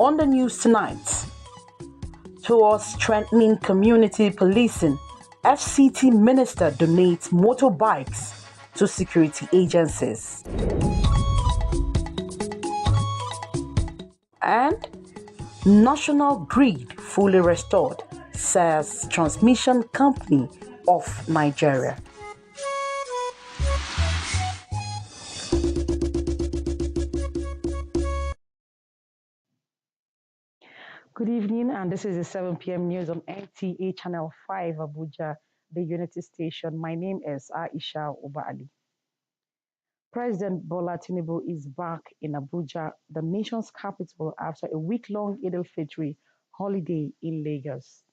On the news tonight, towards strengthening community policing, FCT Minister donates motorbikes to security agencies. And National Grid fully restored, says transmission company of Nigeria. Good evening, and this is the 7 p.m. news on NTA Channel 5 Abuja, the Unity Station. My name is Aisha Oba-Ali. President Bola Tinubu is back in Abuja, the nation's capital, after a week-long Eid al-Fitr holiday in Lagos.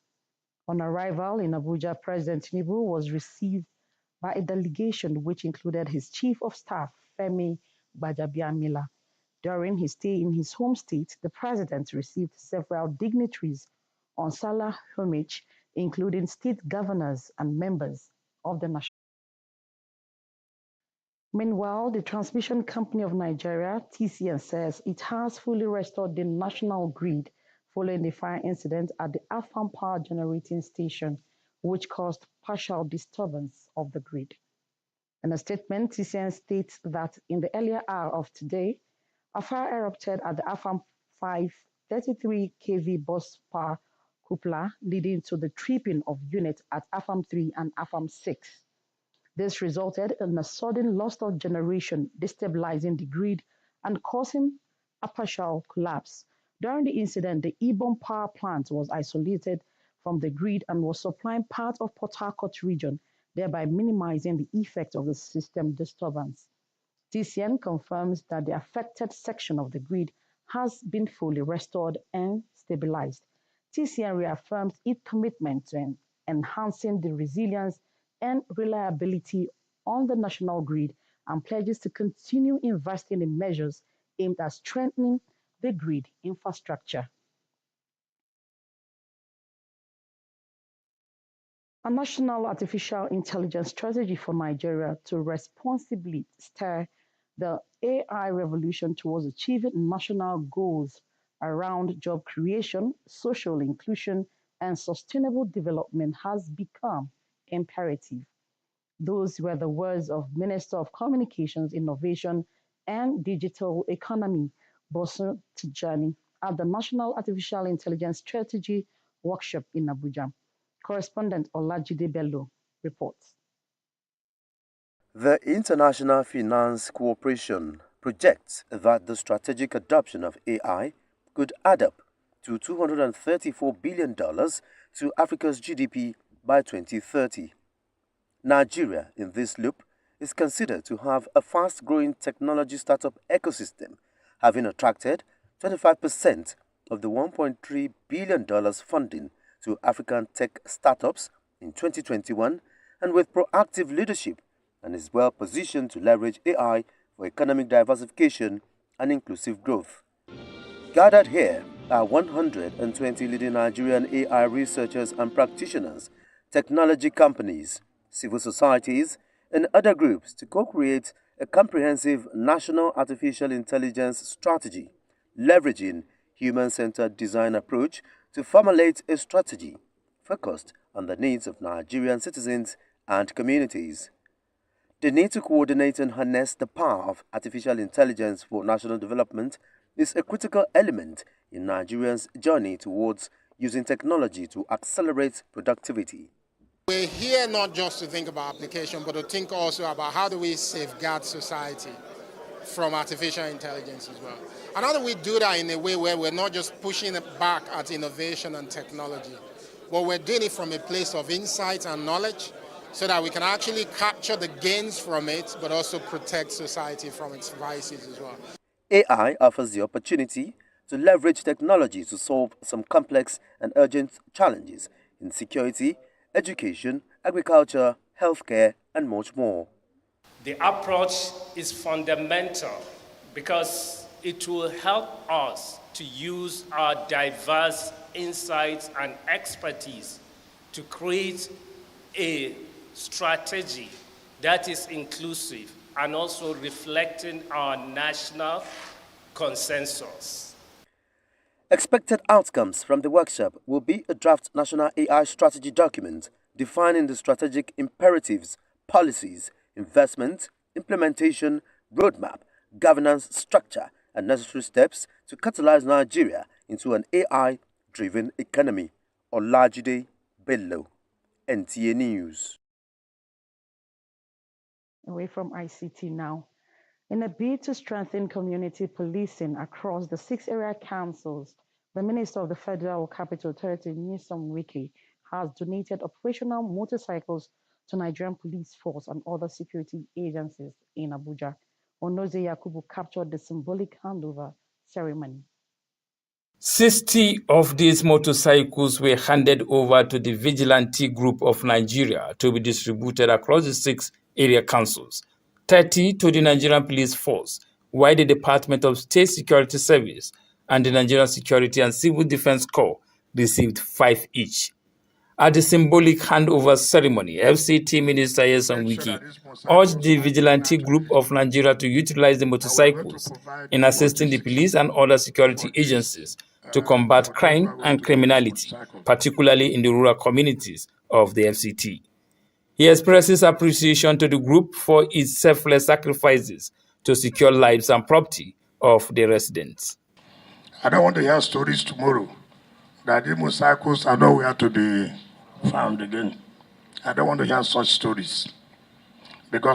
On arrival in Abuja, President Tinubu was received by a delegation which included his Chief of Staff, Femi Gbajabiamila. During his stay in his home state, the president received several dignitaries on Salah homage, including state governors and members of the national. Meanwhile, the Transmission Company of Nigeria, TCN, says it has fully restored the national grid following the fire incident at the Afam Power Generating Station, which caused partial disturbance of the grid. In a statement, TCN states that in the earlier hour of today, a fire erupted at the Afam 5 33 kV bus power cupola, leading to the tripping of units at Afam 3 and Afam 6. This resulted in a sudden loss of generation, destabilizing the grid and causing a partial collapse. During the incident, the Ibom power plant was isolated from the grid and was supplying part of Port Harcourt region, thereby minimizing the effect of the system disturbance. TCN confirms that the affected section of the grid has been fully restored and stabilized. TCN reaffirms its commitment to enhancing the resilience and reliability on the national grid and pledges to continue investing in measures aimed at strengthening the grid infrastructure. A national artificial intelligence strategy for Nigeria to responsibly steer the AI revolution towards achieving national goals around job creation, social inclusion, and sustainable development has become imperative. Those were the words of Minister of Communications, Innovation, and Digital Economy, Bosun Tijani, at the National Artificial Intelligence Strategy Workshop in Abuja. Correspondent Olajide Bello reports. The International Finance Cooperation projects that the strategic adoption of AI could add up to $234 billion to Africa's GDP by 2030. Nigeria, in this loop, is considered to have a fast-growing technology startup ecosystem, having attracted 25% of the $1.3 billion funding to African tech startups in 2021, and with proactive leadership, and is well positioned to leverage AI for economic diversification and inclusive growth. Gathered here are 120 leading Nigerian AI researchers and practitioners, technology companies, civil societies, and other groups to co-create a comprehensive national artificial intelligence strategy, leveraging human-centered design approach to formulate a strategy focused on the needs of Nigerian citizens and communities. The need to coordinate and harness the power of artificial intelligence for national development is a critical element in Nigerians' journey towards using technology to accelerate productivity. We're here not just to think about application, but to think also about how do we safeguard society from artificial intelligence as well. And how do we do that in a way where we're not just pushing it back at innovation and technology, but we're doing it from a place of insight and knowledge so that we can actually capture the gains from it, but also protect society from its vices as well. AI offers the opportunity to leverage technology to solve some complex and urgent challenges in security, education, agriculture, healthcare, and much more. The approach is fundamental because it will help us to use our diverse insights and expertise to create a strategy that is inclusive and also reflecting our national consensus. Expected outcomes from the workshop will be a draft national AI strategy document defining the strategic imperatives, policies, investment, implementation, roadmap, governance structure, and necessary steps to catalyze Nigeria into an AI-driven economy. Olajide Bello, NTA News. Away from ICT now. In a bid to strengthen community policing across the 6 area councils, the Minister of the Federal Capital Authority, Nyesom Wike, has donated operational motorcycles to Nigerian police force and other security agencies in Abuja. Onoze Yakubu captured the symbolic handover ceremony. 60 of these motorcycles were handed over to the Vigilante Group of Nigeria to be distributed across the 6 area councils, 30 to the Nigerian Police Force, while the Department of State Security Service and the Nigerian Security and Civil Defense Corps received 5 each. At the symbolic handover ceremony, FCT Minister Nyesom Wike urged the Vigilante Group of Nigeria to utilize the motorcycles in assisting the police and other security agencies to combat crime and criminality, particularly in the rural communities of the FCT. He expresses appreciation to the group for its selfless sacrifices to secure lives and property of the residents. I don't want to hear stories tomorrow that the motorcycles are nowhere to be found again. I don't want to hear such stories.